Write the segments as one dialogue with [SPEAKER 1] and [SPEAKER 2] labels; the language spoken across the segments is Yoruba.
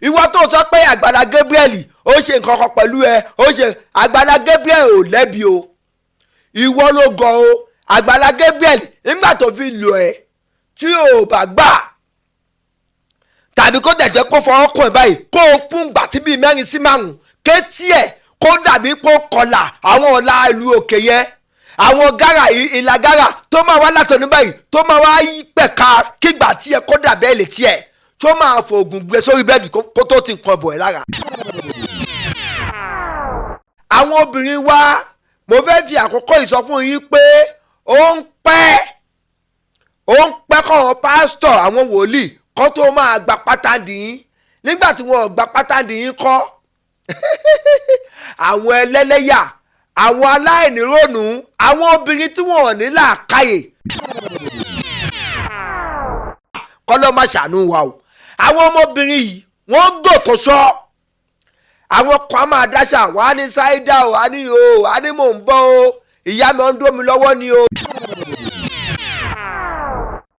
[SPEAKER 1] ìwọ tó sọ pé Agbala Gabriel ó ṣe nǹkan kan pẹ̀lú ẹ ó ṣe Agbala Gabriel ò lẹ́bi o ìwọ ló gọ̀ o Agbala Gabriel nígbà tó fi lò ẹ́ tí ò bá gbà tàbí kó dẹ̀ jẹ́ kó fọwọ́ kàn ẹ́ báyìí kó o fún gbà tí bíi 4 sí 5 kétí ẹ̀ kó dàbí pé ó kọlà àwọn ọ̀la ìlú òkè yẹn àwọn gárà ìlà gárà tó máa wá látọ̀ ní báyìí tó máa wá pẹ̀ka kígbà tí ẹ kó dàbẹ́ lè tiẹ̀ tó máa fògùn gbé sórí bẹ́ẹ̀dì kó tó ti nǹkan bọ̀ ẹ́ lára. àwọn obìnrin wa mo fẹ́ fi àkókò ìsọfún yín pé ó ń pẹ́ kọ́ pásítọ̀ àwọn wòlíì kó tó máa gba pátá dìín nígbà tí wọ́n gba pátá dìín kọ́ àwọn ẹlẹ́lẹ́yà àwọn aláìnírònú àwọn obìnrin tí wọ́n ní làákàyè kọ́lọ́ má ṣàánú wa o àwọn ọmọbìnrin yìí wọ́n gòtò sọ àwọn kan máa dáṣà wà ní ṣáídà o wà ní o wà ní mò ń bọ̀ o ìyá mi ń dómi lọ́wọ́ ni o.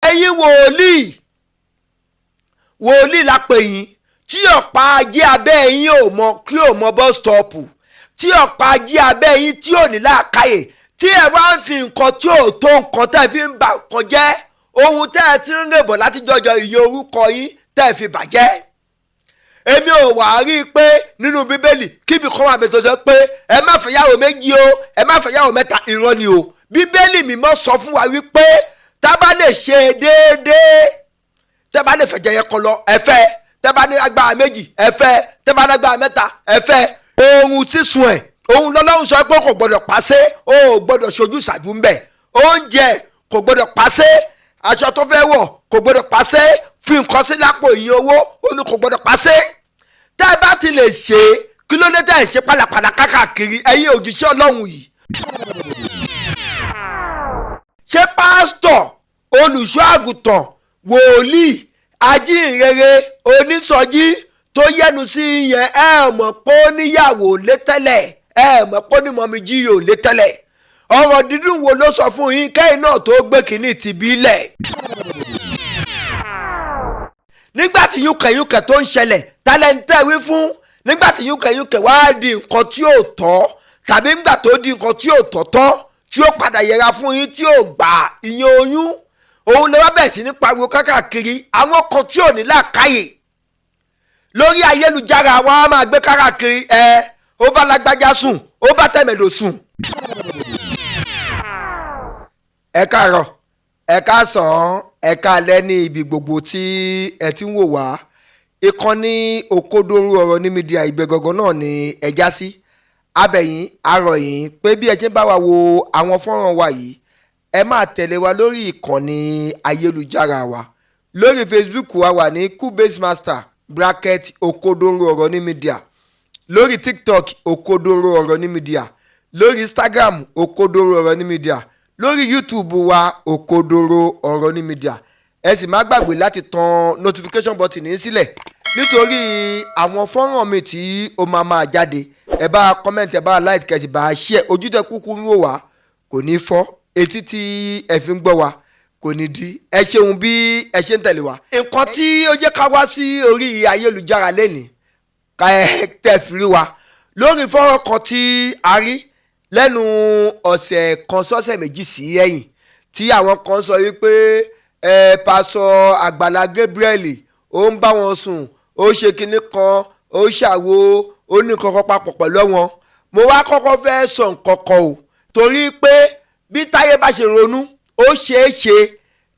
[SPEAKER 1] ẹ̀yin wòlíì la pè yín tí ọ̀pá ajé abẹ́ yín ò mọ kí ò mọ bus stop tí ọ̀pá ajé abẹ́ yín tí ò ní làákàyè tí ẹ wá ń fi nǹkan tí ò tó nǹkan tẹ́ ẹ fi ń bà nǹkan jẹ́ ohun tẹ́ ẹ ti ń rèbọ̀ láti jọjọ iye orúkọ yín tẹ́ ẹ fi bàjẹ́. èmi ò wá rí i pé nínú bíbélì kíbi kan wà bẹ́ẹ̀ sọ pé ẹ má fẹ́yàwó 2 o ẹ má fẹ́yàwó 3 irọ́ ni o bíbélì mímọ́ sọ fún wa wípé tá a bá lè ṣe déédéé tẹ́ bá lè fẹ̀jẹ̀ yẹn kan lọ ẹ fẹ́ tẹ́ bá ní agbára 2 ẹ fẹ́ tẹ́ bá ní agbára 3 ẹ fẹ́ ohun sísun ẹ̀ ohun lọ́lọ́run sọ pé kò gbọ́dọ̀ pàṣẹ o gbọ́dọ̀ ṣojú ṣàjú ń bẹ̀ oúnjẹ kò gbọ́dọ̀ pàṣẹ aṣọ tó fẹ́ wọ̀ kò gbọ́dọ̀ pàṣẹ fi nǹkan sí lápò ìyẹn owó ó ní kò gbọ́dọ̀ pàṣẹ tẹ́ bá ti lè ṣe kí ló dé tẹ́ ẹ̀ ṣe pàlàpàlà káàkiri ẹ̀yin òjíṣẹ́ ọlọ́run yìí. ṣé pásítọ̀ olùṣọ́ àgùntàn wòlíì ajínrere onísọjí tó yẹnu sí yẹn ẹ mọ̀ pé ó níyàwó lé tẹ́lẹ̀ ẹ mọ̀ pé ó ní mọ̀mí jíyò lé tẹ́lẹ̀ ọ̀rọ̀ dídùn wo ló sọ fún yín kẹ́yìn náà tó gbé kínní ti bí lẹ̀. nígbà tí yúnkẹ̀yúnkẹ̀ tó ń ṣẹlẹ̀ tálẹ́ńtẹ́ wí fún nígbà tí yúnkẹ̀yúnkẹ̀ wá di nǹkan tí ò tọ́ tàbí nígbà tó di nǹkan tí ò tọ́tọ́ tí ó padà yẹra fún yín tí ò gbà ìyẹn oyún òun lè wá bẹ̀rẹ̀ sí ní pariwo káàkiri àwọn kan tí ò ní làákàyè lórí ayélujára wa máa gbé káàkiri ó bá lágbájá sùn ó bá tẹ̀mẹ̀dò sùn. ẹ káàárọ̀ ẹ káàsán ẹ káalẹ́ ní ibi gbogbo tí ẹ ti ń wò wá ìkànnì òkodoro ọ̀rọ̀ ní mídíà ìgbẹ́gọ̀gọ̀ náà ni ẹ já sí abẹ̀yìn arọ̀yìn pé bí ẹ ṣe ń bá wa wo àwọn fọ́nrán wa yìí ẹ máa tẹ̀lé wa lórí ìkànnì ayélujára wa lórí Facebook wa wà ní Cubase Master bracket òkodoro ọ̀rọ̀ ní mídíà lórí TikTok òkodoro ọ̀rọ̀ ní mídíà lórí Instagram òkodoro ọ̀rọ̀ ní mídíà lórí YouTube wa òkodoro ọ̀rọ̀ ní mídíà ẹ sì má gbàgbé láti tan notification button ní sílẹ̀ nítorí àwọn fọ́nrán mi tí ó máa jáde ẹ bá comment ẹ bá like kẹsì bá share ojútẹ kúkú ń wò wá kò ní fọ́ etí tí ẹ fi ń gbọ́ wa kò ní di ẹ ṣeun bí ẹ ṣe ń tẹ̀lé wa. nǹkan tí ó jẹ́ ká wá sí orí ayélujára lẹ́nìí ká ẹ tẹ̀ fi rí wa lórí fọ́nrán kan tí a rí lẹ́nu ọ̀sẹ̀ kan sọ́sẹ̀ méjì sí ẹ̀yìn tí àwọn kan sọ wípé pásọ Agbala Gabriel ó ń bá wọn sùn ó ṣe kinní kan ó ṣàwo ó ní kankan papọ̀ pẹ̀lú wọn mo wá kọ́kọ́ fẹ́ sọ nǹkan kan o torí pé bí Táyé bá ṣe ronú ó ṣeé ṣe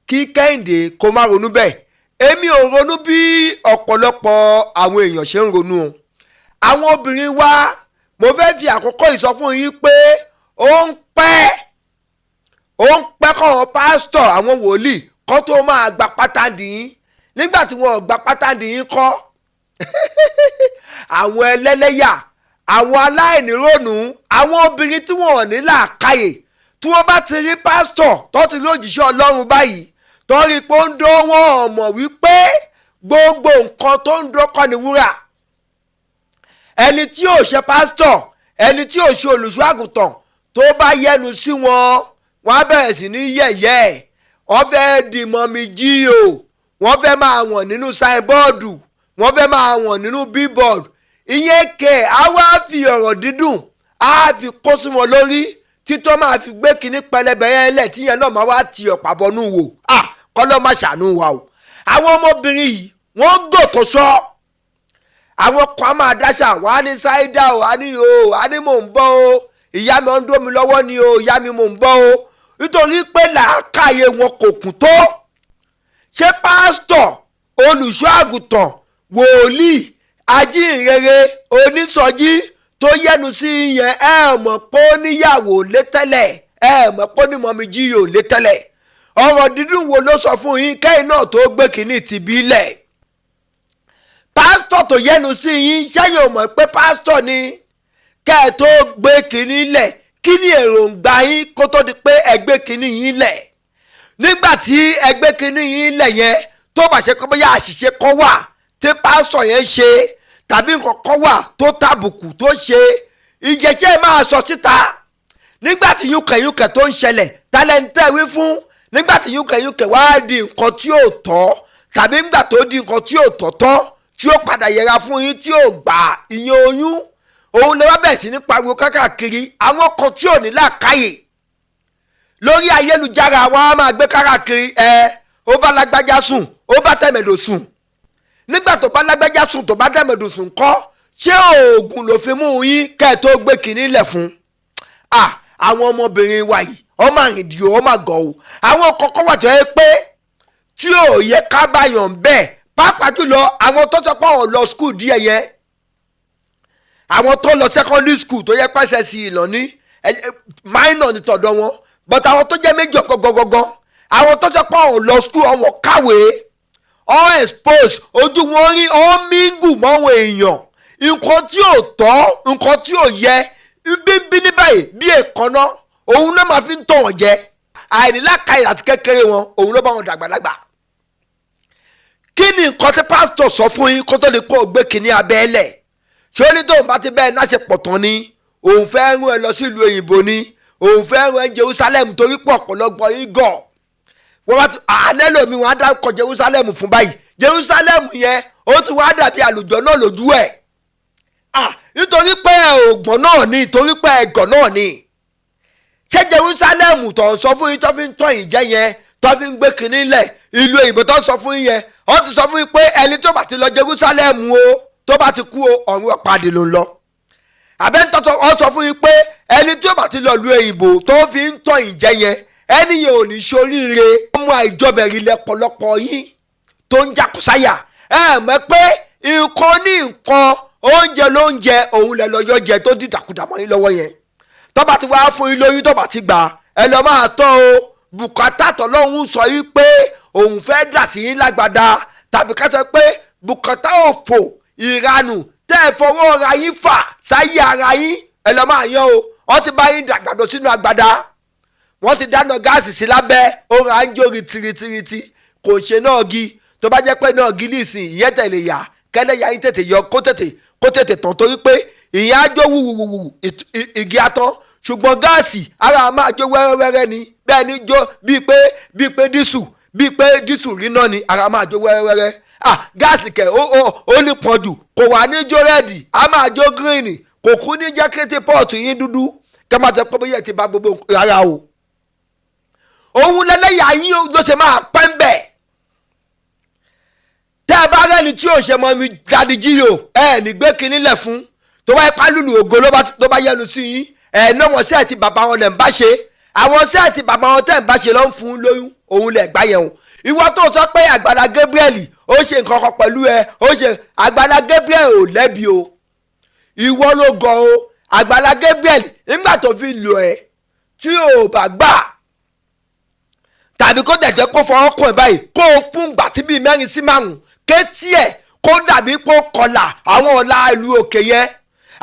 [SPEAKER 1] kí Kẹ́hìndé kó má ronú bẹ́ẹ̀ èmi ò ronú bí ọ̀pọ̀lọpọ̀ àwọn èèyàn ṣe ń ronú o àwọn obìnrin wa mo fẹ́ fi àkókò ìsọfún yín pé ó ń pẹ́ kọ́ pásítọ̀ àwọn wòlíì kó tó máa gba pátá dìín nígbà tí wọ́n gba pátá dìín kọ́ àwọn ẹlẹ́lẹ́yà àwọn aláìnírònú àwọn obìnrin tí wọ́n ní làákàyè tí wọ́n bá ti rí pásítọ̀ tó ti lójíṣẹ́ Ọlọ́run báyìí tó rí pé ó ń dó wọn mọ̀ wípé gbogbo nǹkan tó ń dó kọ́ ni wúrà ẹni tí ò ṣe pásítọ̀ ẹni tí ò ṣe olùṣọ́ àgùntàn tó bá yẹnu sí wọn wọ́n á bẹ̀rẹ̀ sí ní yẹ̀yẹ́ wọ́n fẹ́ di mọ́mí jí o wọ́n fẹ́ máa wọ̀n nínú sáínbọ́ọ̀dù wọ́n fẹ́ máa wọ̀n nínú billboard ìyẹn kẹ̀ á wá fi ọ̀rọ̀ dídùn á fi kó sí wọn lórí títọ́ máa fi gbé kinní pẹlẹbẹ yẹn lẹ̀ tíyẹn náà máa wá ti ọ̀pá bọnú wò kọ́lọ́ má ṣàánú wa o. àwọn ọmọbìnrin yìí wọ́n gò tó sọ àwọn kan á máa dáṣà wọ́n á ní ṣáídà o á ní mò ń bọ́ o ìyá mi ń dó mi lọ́wọ́ ni o ìyá mi mò ń bọ́ o nítorí pé làákàyè wọn kò kún tó. ṣé pásítọ̀ olùṣọ́ àgùntàn wòlíì ajínrere onísọjí tó yẹnu sí yẹn mọ̀ pé ó níyàwó lé tẹ́lẹ̀ mọ̀ pé ó ní mọ̀mí jíyò lé tẹ́lẹ̀ ọ̀rọ̀ dídùn wo ló sọ fún yín kẹ́yìn náà tó gbé kínní ti bí lẹ̀. pásítọ̀ tó yẹnu sí yín sẹ́yìn ò mọ̀ pé pásítọ̀ ni kẹ́ ẹ̀ tó gbé kínní lẹ̀ kí ni èròǹgbà yín kó tó di pé ẹ gbé kínní yín lẹ̀. nígbà tí ẹ gbé kínní yín lẹ̀ yẹn tó bá ṣe kọ́ bóyá àṣìṣe kan wà tí pásítọ̀ yẹn ṣe tàbí nǹkan kan wà tó tàbùkù tó ṣe ìjẹ́jẹ́ máa sọ síta. nígbà tí yúnkẹ̀yúnkẹ̀ tó ń ṣẹlẹ̀ tálẹ́ńtẹ́ wí fún nígbà tí yúnkẹ̀yúnkẹ̀ wá di nǹkan tí ò tọ́ tàbí nígbà tó di nǹkan tí ò tọ́tọ́ tí ó padà yẹra fún yín tí ò gbà ìyẹn oyún òun lè wá bẹ̀rẹ̀ sí ní pariwo kákàkiri àwọn kan tí ò ní làákàyè lórí ayélujára wọn á máa gbé kákàkiri ó bá lágbájá sùn ó bá tẹ̀mẹ̀dò sùn nígbà tó bá lágbájá sùn tó bá tẹ̀mẹ̀dò sùn kọ́ ṣé oògùn ló fi mú yín kẹ́ ẹ̀ tó gbé kínní lẹ̀ fún. àwọn ọmọbìnrin wa yìí ọmọ àrìndìó ọmọ àgọ́ o àwọn kọ́kọ́ wà tó yẹ pé tí ò yẹ ká báyọ̀ ń bẹ́ẹ̀ pàápàá jùlọ àwọn tó sọ pé àwọn lọ skul díẹ̀ yẹn àwọn tó lọ secondary school tó yẹ pẹ́sẹ̀ sí ìlọ́ní minor ní tọ̀dọ̀ wọn but àwọn tó jẹ́ méjì gọ́gọ́gọ́gọ́ àwọn tó sọ pé àwọn lọ skul àwọn kàwé all expose ojú wọn rí all mingle mọ́wọn èèyàn nǹkan tí ò tọ́ nǹkan tí ò yẹ bí ní báyìí bí èkánná òun náà máa fi ń tọ̀ wọ́n jẹ àìníláàkàyè àti kékeré wọn òun ló bá wọn dàgbàlagbà. kí ni nǹkan tí pásítọ̀ sọ fún yín kó tó lè kó o gbé kínní abẹ́lẹ̀ ṣé ó ní tóun bá ti bẹ́ẹ̀ náà ṣe pọ̀ tán ni òun fẹ́ rán ẹ lọ sílùú òyìnbó ni òun fẹ́ rán ẹ Jerusalem torí pọ̀ ọ̀pọ̀lọpọ̀ yín gọ̀ wọ́n bá ti àlẹ́ lómi wọn á dákọ̀ Jerusalem fún báyìí Jerusalem yẹn ó ti wá dàbí àlùjọ náà lójú ẹ̀ nítorí pé ògbọ́n náà ni nítorí pé ẹ̀gọ́ náà ni ṣé Jerusalem tó sọ fún yín tó fi ń tọ́ yín jẹ́ yẹn tó fi ń gbé kínní lẹ̀ ìlú òyìnbó tó sọ fún yín yẹn ó ti sọ fún yín pé ẹni tó bá ti lọ Jerusalem o tó bá ti kú o ọ̀run ọ̀pá-àdì ló ń lọ àbẹ́ntọ́ ọ sọ fún yín pé ẹni tó bá ti lọ lu òyìnbó tó fi ń tọ́ yín jẹ́ yẹn ẹni yẹn ò ní ṣoríire ọmọ àìjọbẹ̀rì lẹ́pọ̀lọpọ̀ yín tó ń jàkúsáyà mọ̀ pé nǹkan ní nǹkan oúnjẹ lóúnjẹ òun lẹ lọ yọ jẹ tó dìdàkudà mọ́ yín lọ́wọ́ yẹn tó bá ti wá fún yín lóyún tó bá ti gbà ẹ lọ máa tọ́ o bùkátà tọ́lọ́hún sọ yín pé òun fẹ́ dà sí yín lágbádá tàbí ká sọ pé bùkátà òfò ìranù tẹ́ ẹ fọwọ́ ra yín fà sáyé ara yín ẹ lọ máa yan o wọ́n ti bá yín dàgbàdo sínú agbádá wọ́n ti dáná gáàsì sí lábẹ́ òun à ń jó rìtìrìtìrìtì kò ṣe náà gi tó bá jẹ́ pé náà gi nísìn ìyẹn tẹ̀lé yà kẹ́lẹ́ yà yín tètè yọ kó tètè tán torí pé ìyẹn á jó wùwùwù igi atán ṣùgbọ́n gáàsì ara máa jó wẹ́rẹ́wẹ́rẹ́ ni bẹ́ẹ̀ ni jó bíi pé dísù rí náà ni ara máa jó wẹ́rẹ́wẹ́rẹ́ gáàsì kẹ̀ ó ní pọ̀jù kò wà ní jó rẹ́ẹ̀dì á máa jó gírínì kò kú ní jẹ́ kété pọ́ọ̀tù yín dúdú kẹ́ máa tẹ́ pé bóyá ti ba gbogbo rárá o òun lẹ́lẹ́yà yín ló ṣe máa pẹ́ ń bẹ̀ tẹ́ ẹ bá rẹ́ni tí ò ṣe mọ́ mi jáde jíyò ní gbé kinní lẹ̀ fún tó bá yẹ pálùlù ògo ló bá yẹnu sí yín náà wọ́n sí àti bàbá wọn lẹ̀ ń bá ṣe àwọn sí àti bàbá wọn tẹ̀ ń bá ṣe ló ń fún lóyún òun lẹ̀ gbá yẹn o ìwọ tó sọ pé Agbala Gabriel ó ṣe nǹkan kan pẹ̀lú ó ṣe Agbala Gabriel ò lẹ́bi o ìwọ ló gọ̀ o Agbala Gabriel nígbà tó fi lò tí ò bá gbà tàbí kó dẹ̀jẹ́ kó fọwọ́ kàn báyìí kó o fún gbàtí bíi 4 sí 5 kétí ẹ̀ kó dàbí kó kọlà àwọn ọ̀la ìlú òkè yẹn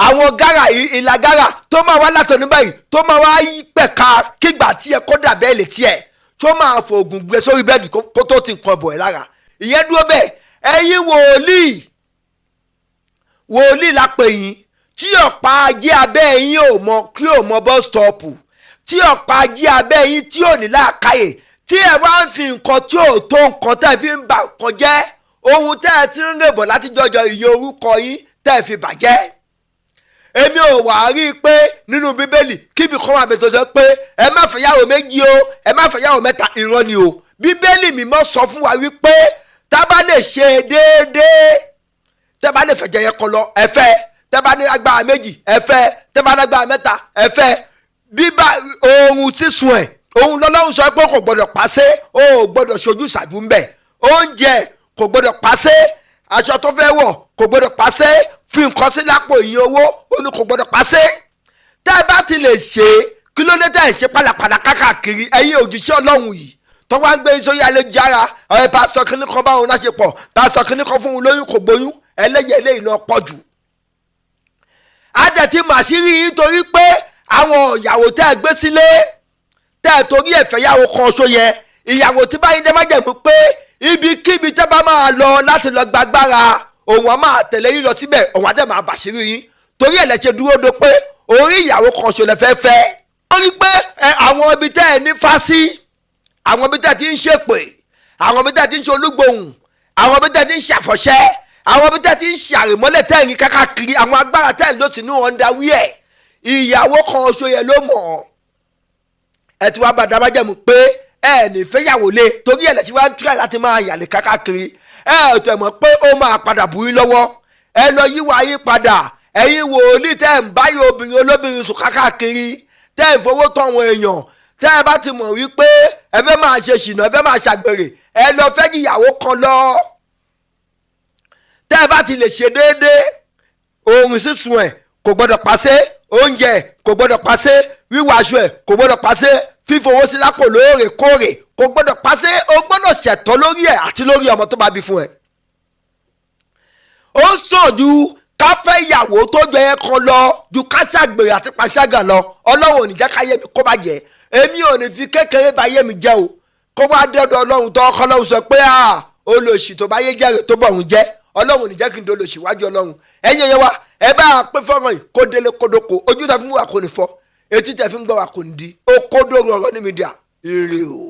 [SPEAKER 1] àwọn gárà ìlà gárà tó máa wá látọ̀ ní báyìí tó máa wá pẹ̀ka kígbà tí ẹ kó dàbẹ́ lè tiẹ̀ tó máa fọ ògùn gbé sórí bẹ́ẹ̀dì kó tó ti nǹkan bọ̀ ẹ̀ lára ìyẹn dúró bẹ́ẹ̀ ẹ̀yin wòlíì la pè yín tí ọ̀pá ajé abẹ́ yín ò mọ kí ò mọ bus stop tí ọ̀pá ajé abẹ́ yín tí ò ní làákàyè tí ẹ wá ń fi nǹkan tí ò tó nǹkan tẹ́ fi ń bà nǹkan jẹ́ ohun tẹ́ ẹ ti ń rèbọ̀ láti jọjọ iye orúkọ yín tẹ́ ẹ fi bàjẹ́. Èmi ò wá rí i pé nínú bíbélì kíbi kan wà bẹ́ẹ̀ sọ pé ẹ má fẹ́yàwó méjì o ẹ má fẹ́yàwó mẹ́ta, irọ́ ni o. Bíbélì mímọ́ sọ fún wa wípé tá bá lè ṣe déédéé, tẹ́ bá lè fẹ̀jẹ̀ yẹn kan lọ ẹ fẹ́, tẹ́ bá ní agbára méjì ẹ fẹ́, tẹ́ bá ní agbára mẹ́ta ẹ fẹ́. Bíbá ohun sísun ẹ̀ ohun lọ́lọ́run sọ pé kò gbọ́dọ̀ pàṣẹ, ó gbọ́dọ̀ ṣojú ṣàjú ń bẹ̀. Oúnjẹ kò gbọ́dọ̀ pàṣẹ, aṣọ tó fẹ́ wọ̀ kò gbọ́dọ̀ pàṣẹ, fi nǹkan sí lápò ìyẹn owó ó ní kò gbọ́dọ̀ pàṣẹ. Tẹ́ ẹ bá ti lè ṣe kí ló dé tẹ́ ẹ ṣe pàlàpàlà káàkiri ẹ̀yin òjíṣẹ́ Ọlọ́run yìí tó wá ń gbé sórí ayélujára ọ̀rẹ́ pásọ kínní kan báwọn náà ṣe pọ̀, pásọ kínní kan fún un lóyún kò gbóyún, ẹlẹ́yẹ eléyìí lọ pọ̀ jù. Àjẹtí màṣírí yìí torí pé àwọn ìyàwó tẹ́ ẹ gbé sílé tẹ́ ẹ torí ẹ̀fẹ́ yàwó kan ṣo yẹn, ìyàwó tí báyìí dẹ́ má jẹ̀mú pé ibikíbi tẹ́ bá máa lọ láti lọ gbàgbára òun á máa tẹ̀lé yín lọ síbẹ̀, òun á dẹ̀ máa bàṣírí yín torí ẹ̀ lẹ́ ṣe dúró de pé orí ìyàwó kan ṣo lẹ fẹ́ fẹ́. wọ́n rí pé àwọn ibi tẹ́ ẹ ní fásí, àwọn ibi tẹ́ ẹ ti ń ṣèpè, àwọn ibi tẹ́ ẹ ti ń ṣe olúgbòhùn, àwọn ibi tẹ́ ẹ ti ń ṣàfọ̀ṣẹ́, àwọn ibi tẹ́ ẹ ti ń ṣàrèmọ́lẹ̀ tẹ́ ẹ̀ ní kákàkiri, àwọn agbára tẹ́ ẹ̀ ló sì ní ọ̀ndàwí ẹ̀, ìyàwó kan ṣo yẹn ló mọ̀. Ẹ ti wá bá dábàjẹ́mu pé ẹ ní fẹ́yàwó lé torí ẹ̀ lẹ́sìn wá ń tíra láti máa yàlẹ̀ kákàkiri. Ẹ tẹ̀ mọ̀ pé ó máa padà bù yín lọ́wọ́. Ẹ lọ yíwá yín padà, ẹ̀yin wòlíì tẹ́ ẹ̀ ń báyìí obìnrin olóbìnrin sùn kákàkiri, tẹ́ ẹ̀ fowó tọ́ àwọn èèyàn, tẹ́ ẹ bá ti mọ̀ wípé ẹ fẹ́ máa ṣe ṣìnà, ẹ fẹ́ máa ṣàgbèrè, ẹ lọ fẹ́ ìyàwó kan lọ. Tẹ́ ẹ bá ti lè ṣe déédéé, ohun sísun ẹ̀ kò gbọ́dọ̀ pàṣẹ, oúnjẹ kò gbọ́dọ̀ pàṣẹ, wíwọ aṣọ ẹ̀ kò gbọ́dọ̀ pàṣẹ, fífowó sí lápò lóòrèkóòrè kò gbọ́dọ̀ pàṣẹ, o gbọ́dọ̀ ṣẹ̀tọ́ lórí ẹ̀ àti lórí ọmọ tó bá bí fún ẹ. Ó sàn ju ká fẹ́ ìyàwó tó jẹ ẹ kan lọ ju ká ṣàgbèrè àti pàṣágà lọ. Ọlọ́run ò ní jẹ́ káyé mi kó bá jẹ́, èmi ò ní fi kékeré bá yé mi jẹ́ o. Kó wá dọ́dọ̀ Ọlọ́run tó ọkọ Ọlọ́run sọ pé olóṣì tó bá yé jẹ́rè tó bọ̀ ń jẹ́, Ọlọ́run ò ní jẹ́ kí n do olóṣì wájú Ọlọ́run. Ẹ̀yin ẹ̀yẹ wa ẹ bá a pín fọ́nrán yìí kó délé kódóko, ojú tẹ fi ń wà kò ní fọ́, etí tẹ fi ń gbọ́ wà kò ní di, ó kó dóorùn ọ̀rọ̀ ní mídíà. Ire o.